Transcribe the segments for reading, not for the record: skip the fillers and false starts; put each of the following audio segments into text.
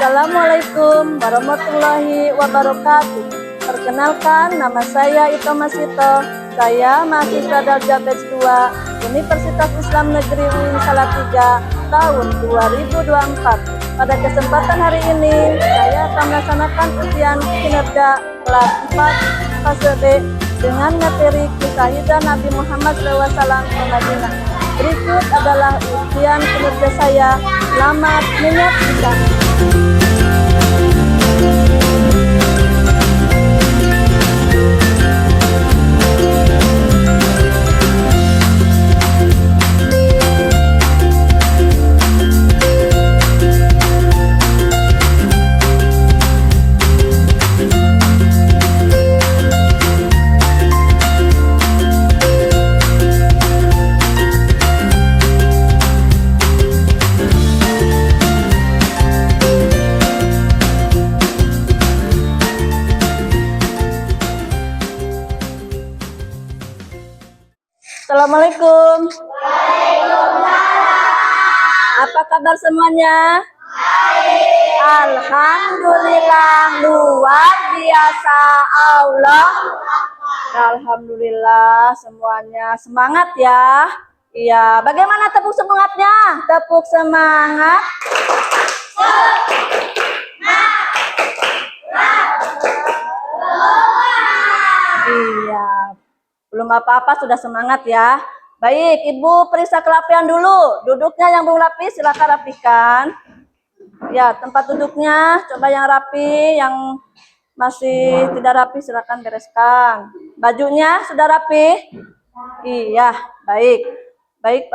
Assalamualaikum warahmatullahi wabarakatuh. Perkenalkan, nama saya Ito Masito. Saya mahasiswa Darjah Batch 2 Universitas Islam Negeri UIN Salatiga tahun 2024. Pada kesempatan hari ini, saya akan melaksanakan ujian kinerja kelas 4 fase B dengan materi kisah hijrah Nabi Muhammad SAW ke Madinah. Berikut adalah ujian kinerja saya. Selamat menyaksikan. Assalamualaikum. Apa kabar semuanya? Alhamdulillah, luar biasa. Alhamdulillah, semuanya semangat ya. Iya, bagaimana tepuk semangatnya? Tepuk semangat. Iya. Belum apa-apa sudah semangat ya. Baik, Ibu periksa kerapian dulu. Duduknya yang belum rapi silakan rapikan. Ya, tempat duduknya coba yang rapi, yang masih tidak rapi silakan bereskan. Bajunya sudah rapi? Iya, baik. Baik,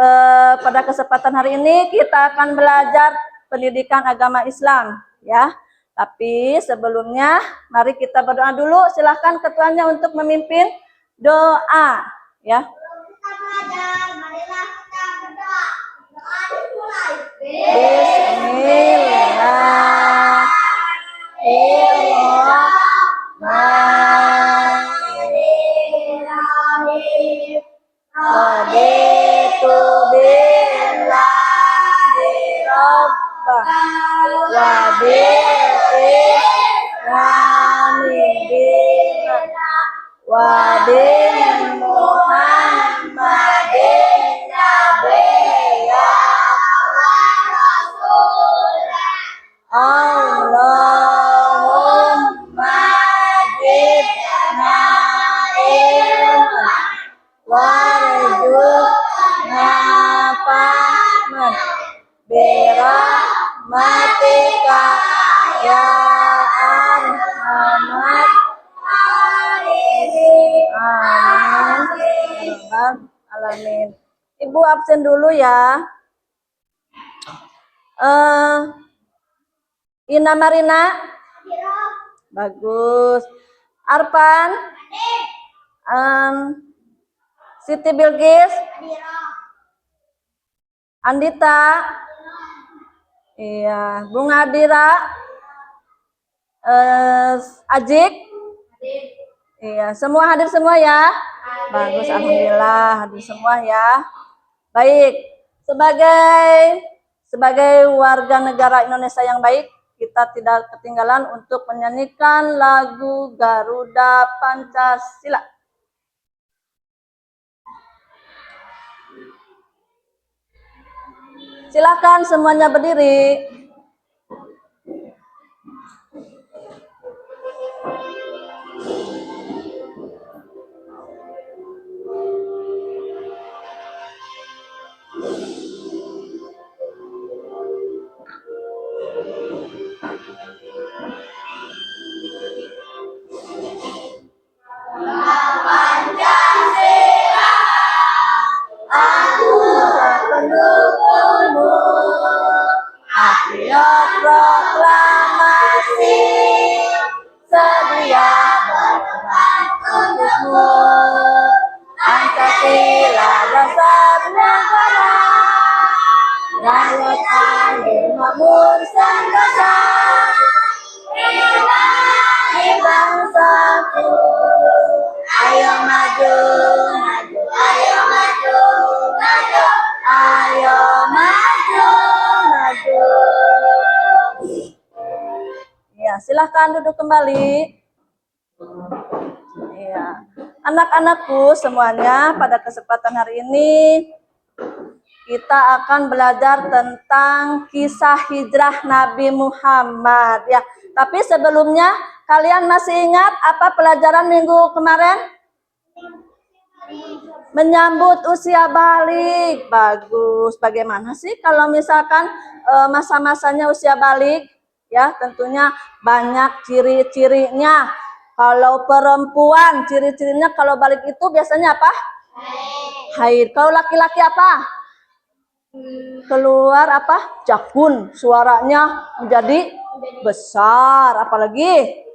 pada kesempatan hari ini kita akan belajar pendidikan agama Islam ya. Tapi sebelumnya mari kita berdoa dulu. Silakan ketuanya untuk memimpin doa ya. Bismillahirrahmanirrahim. Raditu billahi rabbah wa bi wa bin Muhammadin nabiyya Allahumma zidna ilman warzuqna fahman birahmatika ya arhamar alamin. Ibu absen dulu ya. Ina Marina, bagus. Arpan, Siti Bilqis, Andita, iya. Bunga Adira, Ajik, iya. Semua hadir semua ya. Bagus, alhamdulillah hadir semua ya. Baik, sebagai warga negara Indonesia yang baik, kita tidak ketinggalan untuk menyanyikan lagu Garuda Pancasila. Silakan semuanya berdiri. Proklamasi sedia berbantu Pancasila dasar negara, rakyat adil makmur sentosa, kita bangsaku, ayo maju, maju, ayo maju, maju, ayo maju, maju. Ya, silahkan duduk kembali. Iya. Anak-anakku semuanya, pada kesempatan hari ini kita akan belajar tentang kisah hijrah Nabi Muhammad ya. Tapi sebelumnya kalian masih ingat apa pelajaran minggu kemarin? Menyambut usia balik. Bagus. Bagaimana sih kalau misalkan masa-masanya usia balik? Ya, tentunya banyak ciri-cirinya. Kalau perempuan, ciri-cirinya kalau balik itu biasanya apa? Haid. Kalau laki-laki apa? Keluar apa? Jakun. Suaranya menjadi besar. Apalagi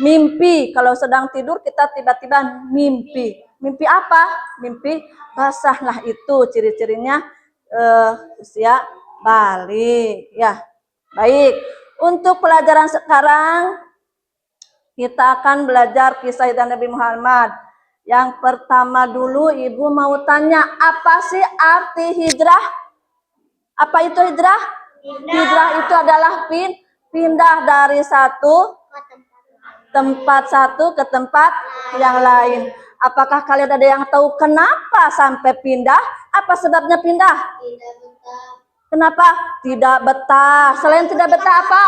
mimpi. Kalau sedang tidur kita tiba-tiba mimpi. Mimpi apa? Mimpi basah. Nah itu ciri-cirinya usia balik. Ya, baik. Untuk pelajaran sekarang kita akan belajar kisah hijrah Nabi Muhammad. Yang pertama dulu ibu mau tanya, apa sih arti hijrah? Apa itu hijrah? Hijrah itu adalah pindah dari tempat satu ke tempat yang lain. Apakah kalian ada yang tahu kenapa sampai pindah? Apa sebabnya pindah? Kenapa? Tidak betah. Selain tidak betah apa?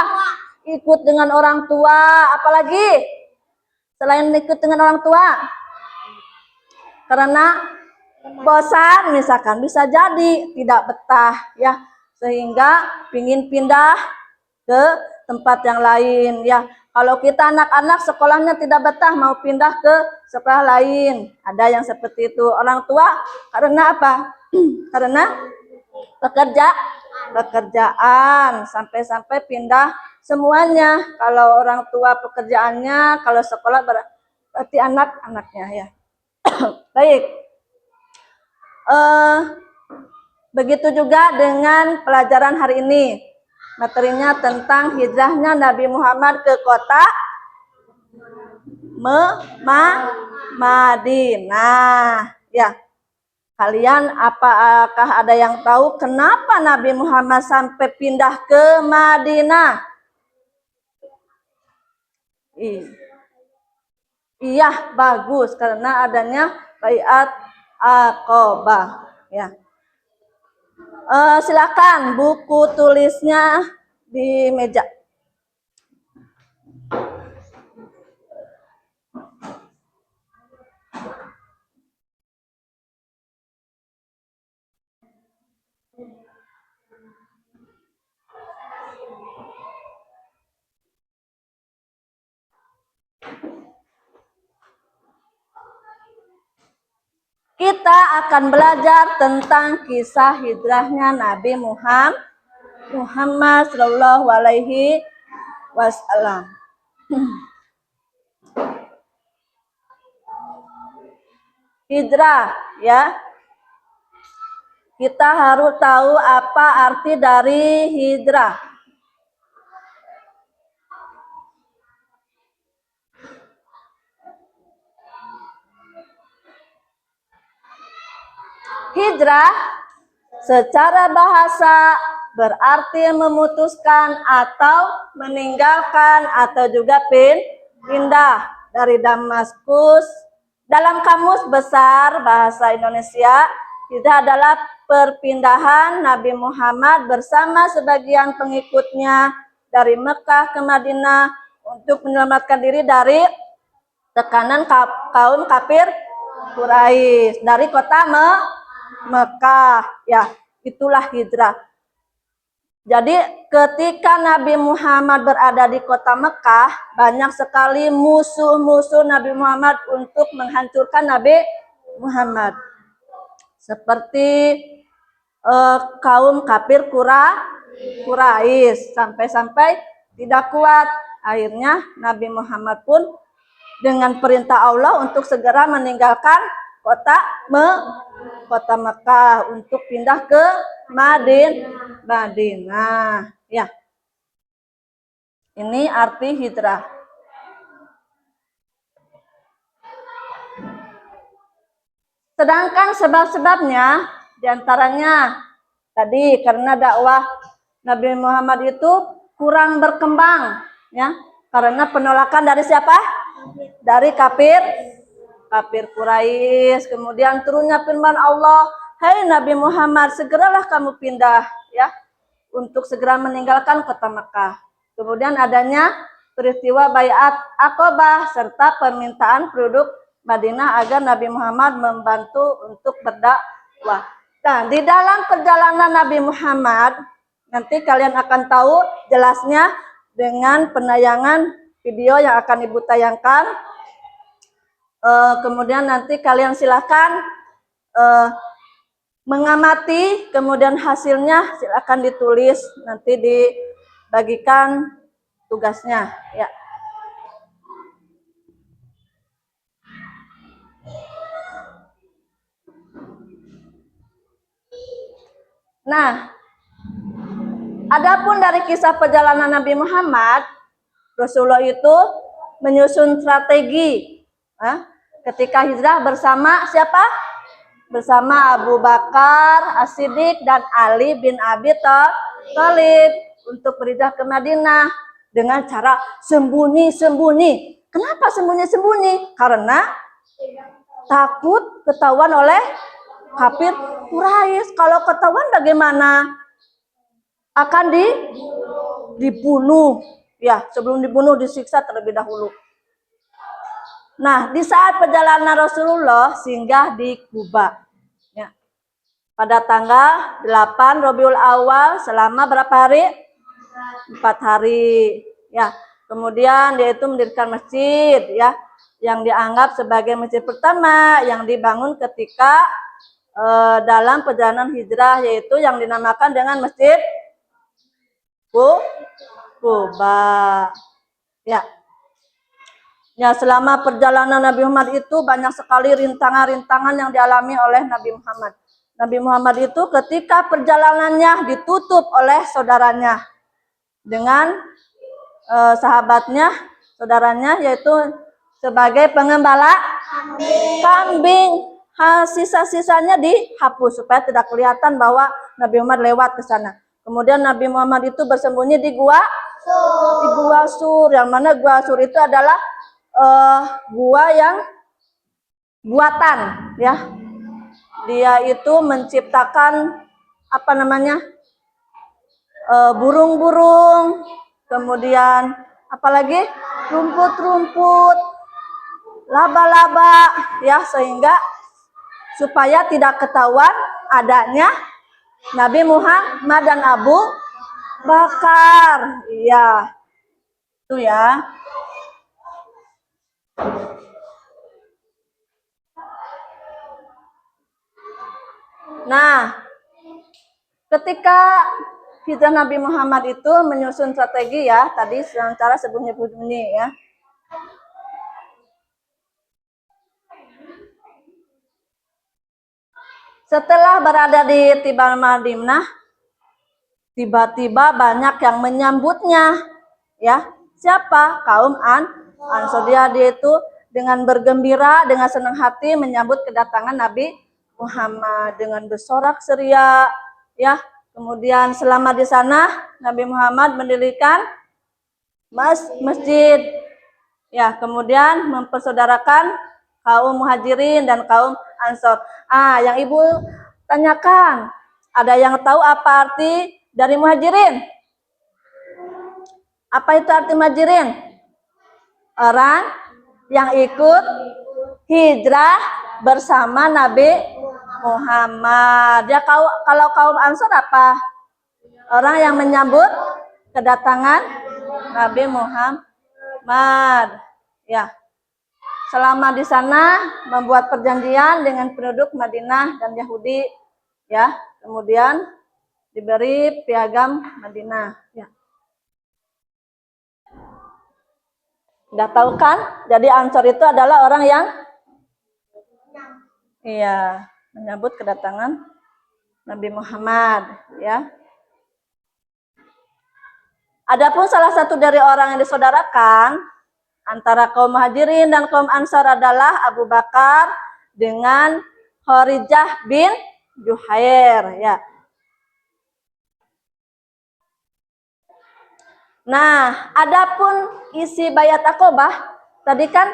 Ikut dengan orang tua. Apalagi? Selain ikut dengan orang tua? Karena bosan misalkan, bisa jadi tidak betah ya, sehingga pingin pindah ke tempat yang lain ya. Kalau kita anak-anak sekolahnya tidak betah mau pindah ke sekolah lain, ada yang seperti itu. Orang tua karena apa? Karena pekerjaan sampai pindah semuanya. Kalau orang tua pekerjaannya, kalau sekolah berarti anak-anaknya ya. Baik. Begitu juga dengan pelajaran hari ini. Materinya tentang hijrahnya Nabi Muhammad ke kota Madinah. Ya, kalian apakah ada yang tahu kenapa Nabi Muhammad sampai pindah ke Madinah? Iya, bagus, karena adanya Baiat Aqabah. Ya. Silakan buku tulisnya di meja. Kita akan belajar tentang kisah hijrahnya Nabi Muhammad Shallallahu Alaihi Wasallam. Hijrah ya. Kita harus tahu apa arti dari hijrah. Hijrah secara bahasa berarti memutuskan atau meninggalkan atau juga pindah dari Damaskus. Dalam Kamus Besar Bahasa Indonesia, hijrah adalah perpindahan Nabi Muhammad bersama sebagian pengikutnya dari Mekah ke Madinah untuk menyelamatkan diri dari tekanan kaum kafir Quraisy dari kota Mekah. Ya, itulah hijrah. Jadi ketika Nabi Muhammad berada di kota Mekah, banyak sekali musuh-musuh Nabi Muhammad untuk menghancurkan Nabi Muhammad. Seperti kaum kafir Quraisy, sampai-sampai tidak kuat. Akhirnya Nabi Muhammad pun dengan perintah Allah untuk segera meninggalkan kota Mekah untuk pindah ke Madinah. Ya. Ini arti hijrah. Sedangkan sebab-sebabnya diantaranya tadi karena dakwah Nabi Muhammad itu kurang berkembang Ya, karena penolakan dari siapa? Dari kafir Quraisy. Kemudian turunnya firman Allah, "Hai Nabi Muhammad, segeralah kamu pindah ya untuk segera meninggalkan kota Mekah." Kemudian adanya peristiwa Baiat Aqabah serta permintaan penduduk Madinah agar Nabi Muhammad membantu untuk berdakwah. Nah, di dalam perjalanan Nabi Muhammad nanti kalian akan tahu jelasnya dengan penayangan video yang akan Ibu tayangkan. Kemudian nanti kalian silakan mengamati, kemudian hasilnya silakan ditulis, nanti dibagikan tugasnya ya. Nah, adapun dari kisah perjalanan Nabi Muhammad, Rasulullah itu menyusun strategi ketika hijrah bersama siapa? Bersama Abu Bakar As-Siddiq dan Ali bin Abi Thalib untuk berhijrah ke Madinah dengan cara sembunyi-sembunyi. Kenapa sembunyi-sembunyi? Karena takut ketahuan oleh kafir Quraisy. Kalau ketahuan bagaimana? Akan dibunuh. Ya, sebelum dibunuh disiksa terlebih dahulu. Nah, di saat perjalanan Rasulullah singgah di Kuba. Ya. Pada tanggal 8 Rabiul Awal selama berapa hari? 4 hari. Ya. Kemudian dia itu mendirikan masjid ya, yang dianggap sebagai masjid pertama yang dibangun ketika dalam perjalanan hijrah, yaitu yang dinamakan dengan Masjid Kuba. Ya. Ya, selama perjalanan Nabi Muhammad itu banyak sekali rintangan-rintangan yang dialami oleh Nabi Muhammad. Nabi Muhammad itu ketika perjalanannya ditutup oleh saudaranya dengan sahabatnya, saudaranya, yaitu sebagai pengembala kambing. Sisa-sisanya dihapus supaya tidak kelihatan bahwa Nabi Muhammad lewat ke sana. Kemudian Nabi Muhammad itu bersembunyi di gua Sur, yang mana gua Sur itu adalah gua yang buatan ya. Dia itu menciptakan apa namanya? Burung-burung, kemudian apalagi rumput-rumput, laba-laba ya, sehingga supaya tidak ketahuan adanya Nabi Muhammad dan Abu Bakar. Iya. Itu ya. Nah, ketika hijrah Nabi Muhammad itu menyusun strategi ya, tadi secara sembunyi-sembunyi ya. Setelah berada di Tibal Madinah, tiba-tiba banyak yang menyambutnya. Ya, siapa? Kaum Ansor. Dia itu dengan bergembira, dengan senang hati menyambut kedatangan Nabi Muhammad dengan bersorak ceria. Ya, kemudian selama di sana Nabi Muhammad mendirikan masjid. Ya, kemudian mempersaudarakan kaum Muhajirin dan kaum Ansor. Yang Ibu tanyakan, ada yang tahu apa arti dari Muhajirin? Apa itu arti Muhajirin? Orang yang ikut hijrah bersama Nabi Muhammad. Ya, kalau kaum Ansor apa? Orang yang menyambut kedatangan Nabi Muhammad. Ya. Selama di sana membuat perjanjian dengan penduduk Madinah dan Yahudi, ya. Kemudian diberi piagam Madinah, ya. Udah tahu kan? Jadi Ansor itu adalah orang yang menyambut kedatangan Nabi Muhammad, ya. Adapun salah satu dari orang yang disaudarakan antara kaum Muhajirin dan kaum Ansar adalah Abu Bakar dengan Kharijah bin Juhair, ya. Nah, adapun isi bayat akobah tadi kan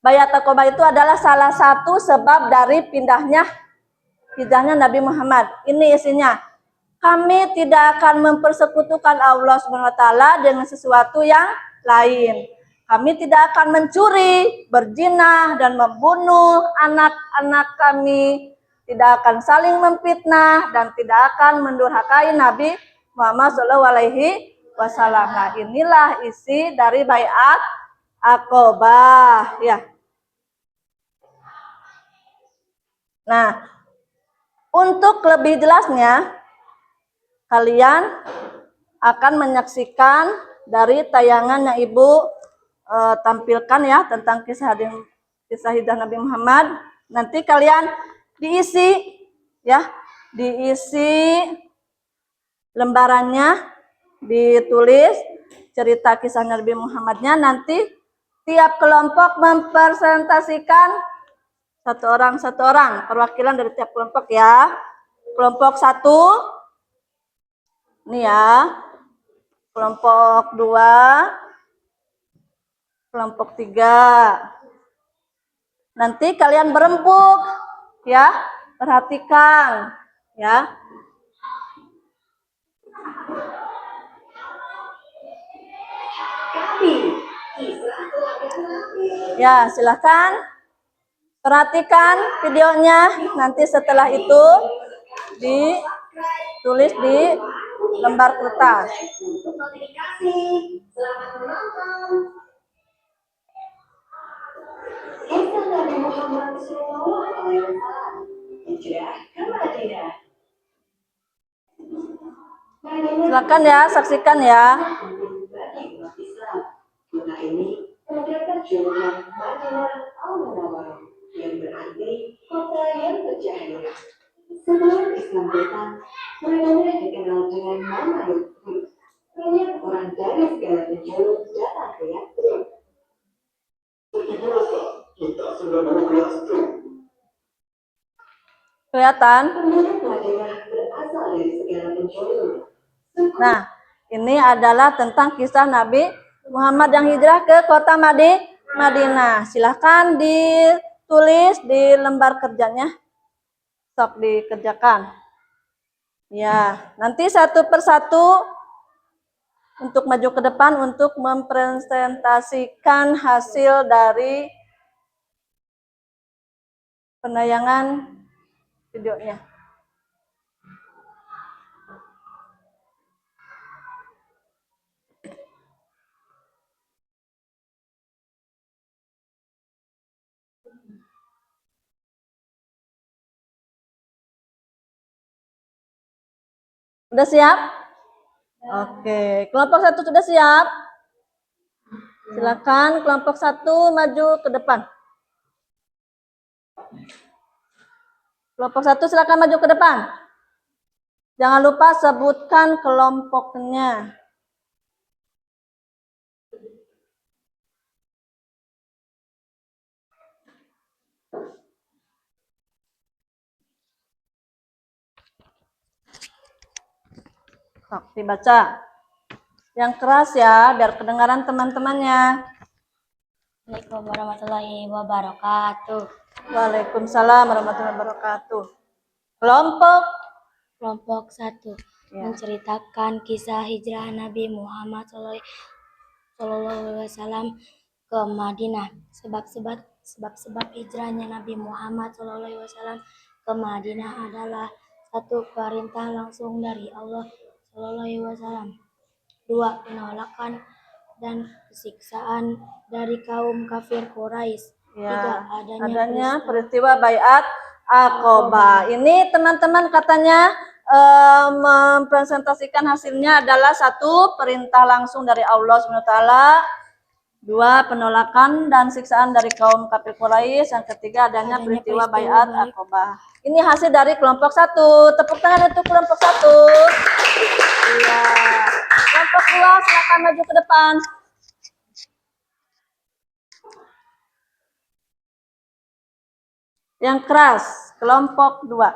bayat akobah itu adalah salah satu sebab dari pindahnya Nabi Muhammad. Ini isinya. Kami tidak akan mempersekutukan Allah SWT dengan sesuatu yang lain. Kami tidak akan mencuri, berzina, dan membunuh anak-anak kami. Tidak akan saling memfitnah dan tidak akan mendurhakai Nabi Muhammad SAW. Nah, inilah isi dari Baiat Aqobah. Ya. Nah, untuk lebih jelasnya, kalian akan menyaksikan dari tayangan yang Ibu tampilkan ya tentang kisah hidup Nabi Muhammad. Nanti kalian diisi lembarannya, ditulis cerita kisah Nabi Muhammadnya. Nanti tiap kelompok mempresentasikan satu orang perwakilan dari tiap kelompok ya. Kelompok 1 ini ya, kelompok 2, kelompok 3. Nanti kalian berembuk ya, perhatikan ya. Ya, silahkan perhatikan videonya. Nanti setelah itu ditulis di lembar kertas. Selamat menonton. Kisah Nabi Muhammad SAW hijrah ke Madinah. Silakan ya, saksikan ya. Kisah ini terdapat julukan Madinah Al-Munawwarah yang berarti kota yang bercahaya. Sebelum Islam datang, Madinah dikenal dengan nama Yathrib. Banyak orang dari segala penjuru datang ke Yathrib. Kita sudah mau ke Yathrib. Kelihatan? Nah, ini adalah tentang kisah Nabi Muhammad yang hijrah ke kota Madinah. Silahkan ditulis di lembar kerjanya. Sok dikerjakan. Ya, nanti satu persatu untuk maju ke depan untuk mempresentasikan hasil dari penayangan videonya. Sudah siap? Oke, kelompok 1 sudah siap? Silakan kelompok 1 maju ke depan. Kelompok 1 silakan maju ke depan. Jangan lupa sebutkan kelompoknya. Dibaca. Yang keras ya, biar kedengaran teman-temannya. Assalamualaikum warahmatullahi wabarakatuh. Waalaikumsalam warahmatullahi wabarakatuh. Kelompok 1 menceritakan kisah hijrah Nabi Muhammad SAW ke Madinah. Sebab hijrahnya Nabi Muhammad SAW ke Madinah adalah 1. Perintah langsung dari Allah SAW. 2. Penolakan dan siksaan dari kaum kafir Quraisy. Ya, 3. adanya peristiwa Baiat Aqobah. Ini teman-teman katanya mempresentasikan hasilnya adalah 1. Perintah langsung dari Allah SWT. 2. Penolakan dan siksaan dari kaum kafir Quraisy. Yang 3. adanya peristiwa Baiat Aqobah. Ini hasil dari kelompok 1. Tepuk tangan untuk kelompok 1. Iya. Kelompok 2 silakan maju ke depan. Yang keras, kelompok 2.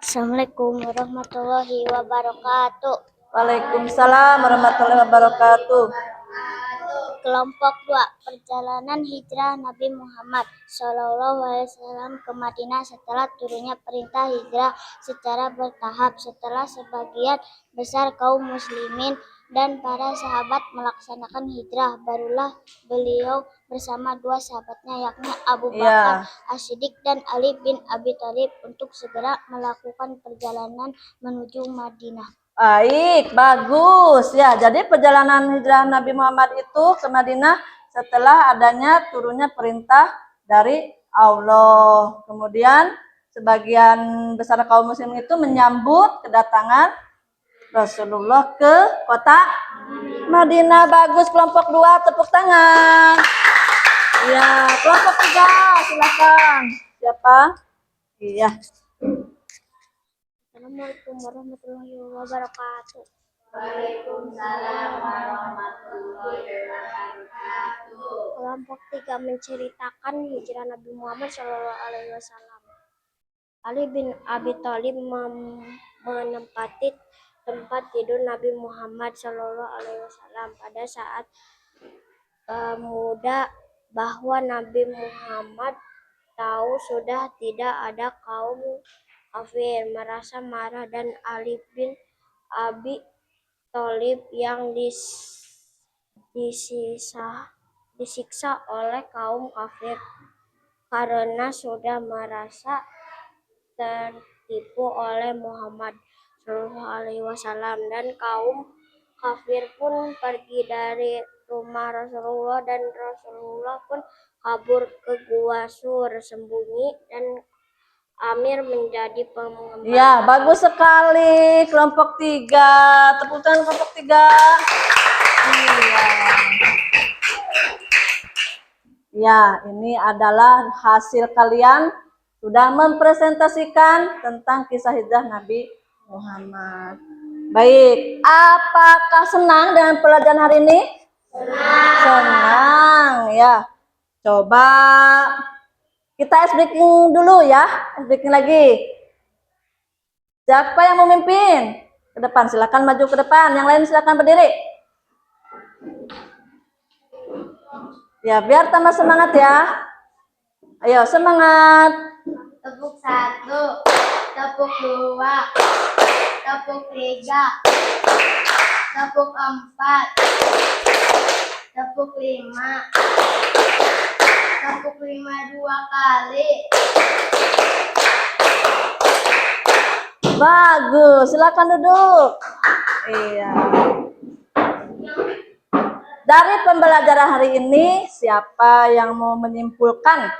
Assalamualaikum warahmatullahi wabarakatuh. Waalaikumsalam warahmatullahi wabarakatuh. Kelompok 2, perjalanan hijrah Nabi Muhammad SAW ke Madinah setelah turunnya perintah hijrah secara bertahap. Setelah sebagian besar kaum muslimin dan para sahabat melaksanakan hijrah, barulah beliau bersama dua sahabatnya, yakni Abu Bakar As-Siddiq dan Ali bin Abi Thalib, untuk segera melakukan perjalanan menuju Madinah. Baik, bagus ya. Jadi perjalanan hijrah Nabi Muhammad itu ke Madinah setelah adanya turunnya perintah dari Allah. Kemudian sebagian besar kaum muslim itu menyambut kedatangan Rasulullah ke kota Madinah. Bagus, kelompok 2 tepuk tangan. Ya, kelompok 3 silakan. Siapa? Iya. Assalamualaikum warahmatullahi wabarakatuh. Kelompok 3 menceritakan hijrah Nabi Muhammad SAW. Ali bin Abi Thalib menempati tempat tidur Nabi Muhammad SAW pada saat muda, bahwa Nabi Muhammad tahu sudah tidak ada kaum kafir, merasa marah, dan Ali bin Abi Thalib yang disiksa oleh kaum kafir karena sudah merasa tertipu oleh Muhammad SAW, dan kaum kafir pun pergi dari rumah Rasulullah, dan Rasulullah pun kabur ke Gua Sur sembunyi, dan Amir menjadi pengembala. Ya, bagus sekali kelompok 3. Tepuk tangan kelompok 3. Iya. Ya, ini adalah hasil kalian sudah mempresentasikan tentang kisah hijrah Nabi Muhammad. Baik, apakah senang dengan pelajaran hari ini? Senang, ya. Coba kita ice breaking dulu ya, ice breaking lagi. Siapa yang memimpin? Ke depan, silakan maju ke depan. Yang lain silakan berdiri. Ya, biar tambah semangat ya. Ayo, semangat. Tepuk 1, tepuk 2, tepuk 3, tepuk 4, tepuk 5, tepuk 5 2 kali. Bagus, silakan duduk. Iya. Dari pembelajaran hari ini, siapa yang mau menyimpulkan?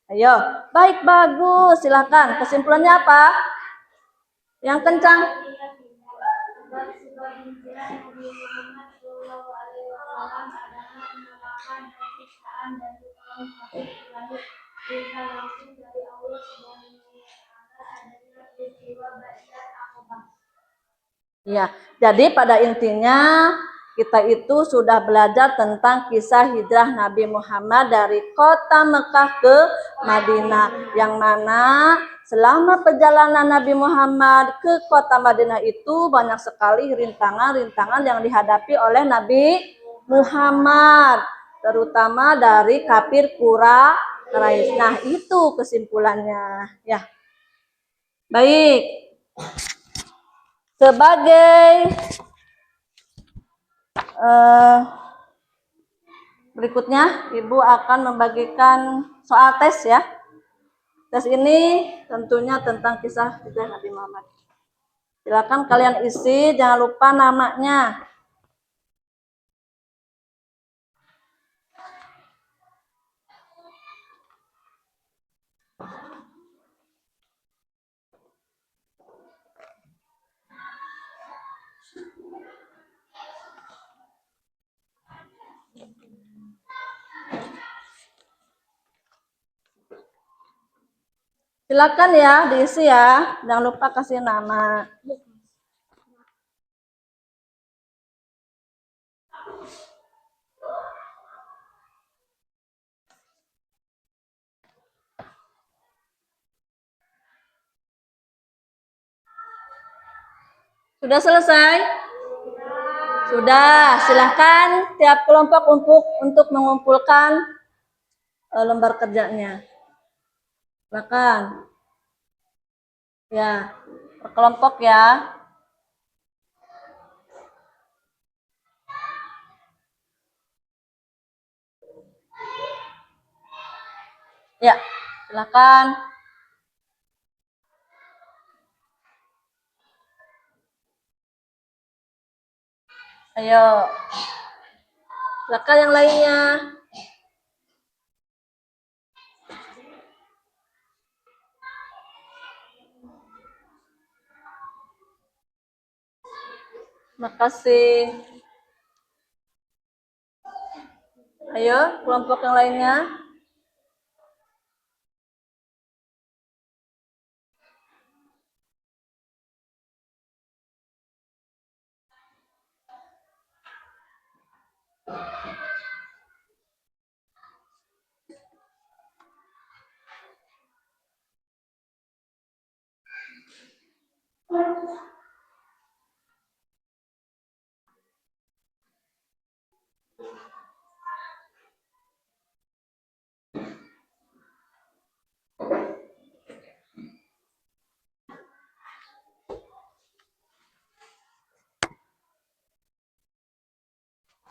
Ayo, baik, bagus, silakan. Kesimpulannya apa? Yang kencang. Ya, jadi pada intinya kita itu sudah belajar tentang kisah hijrah Nabi Muhammad dari kota Mekah ke Madinah, yang mana selama perjalanan Nabi Muhammad ke kota Madinah itu banyak sekali rintangan-rintangan yang dihadapi oleh Nabi Muhammad, terutama dari kafir Quraisy. Nah, itu kesimpulannya. Ya. Baik. Sebagai berikutnya, Ibu akan membagikan soal tes ya. Tes ini tentunya tentang kisah hijrah Nabi Muhammad. Silakan kalian isi, jangan lupa namanya. Silakan ya, diisi ya. Jangan lupa kasih nama. Sudah selesai? Sudah. Silahkan tiap kelompok untuk mengumpulkan lembar kerjanya. Silakan. Ya, per kelompok ya. Ya, silakan. Ayo. Silakan yang lainnya. Makasih. Ayo, kelompok yang lainnya.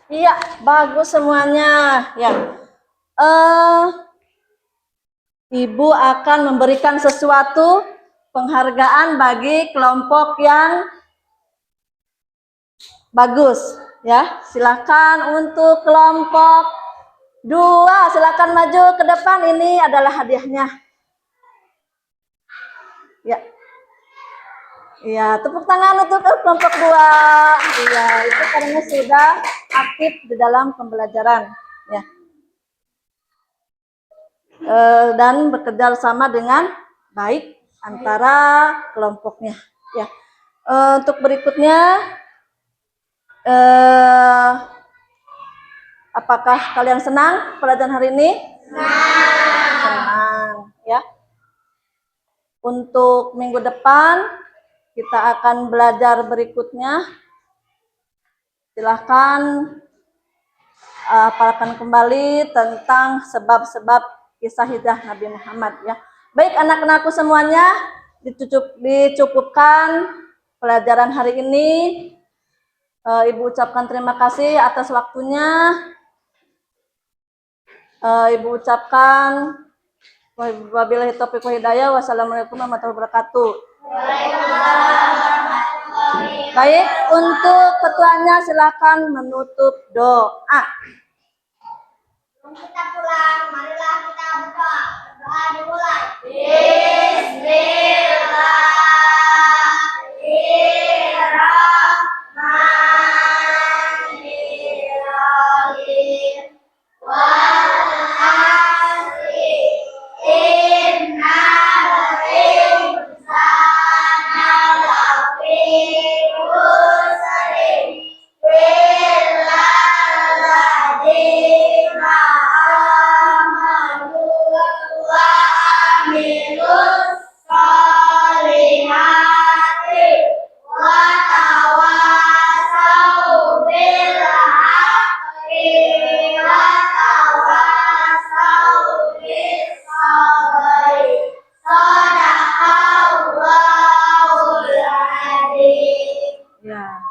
Iya, bagus semuanya. Ya. Ibu akan memberikan sesuatu penghargaan bagi kelompok yang bagus. Ya, silakan untuk kelompok 2, silakan maju ke depan. Ini adalah hadiahnya. Ya. Iya, tepuk tangan untuk kelompok 2. Iya, itu karena sudah aktif di dalam pembelajaran, ya. Dan bekerja sama dengan baik antara kelompoknya, ya. Untuk berikutnya, apakah kalian senang pelajaran hari ini? Senang, ya. Untuk minggu depan kita akan belajar berikutnya. Silahkan hafalkan kembali tentang sebab-sebab kisah hijrah Nabi Muhammad, ya. Baik anak-anakku semuanya, dicukupkan pelajaran hari ini. Ibu ucapkan terima kasih atas waktunya. Ibu ucapkan wabillahi taufiq wal hidayah. Wassalamualaikum warahmatullahi wabarakatuh. Baik, untuk ketuanya silakan menutup doa. Kita pulang, marilah kita berdoa. Doa dimulai. Bismillahirrahmanirrahim. Wal asri innal insana lafi khusr illa alladzina amanu wa amilus solihati wa tawasau bil haqqi wa tawasau bis sabri. Shadaqallahul adzim. Ya,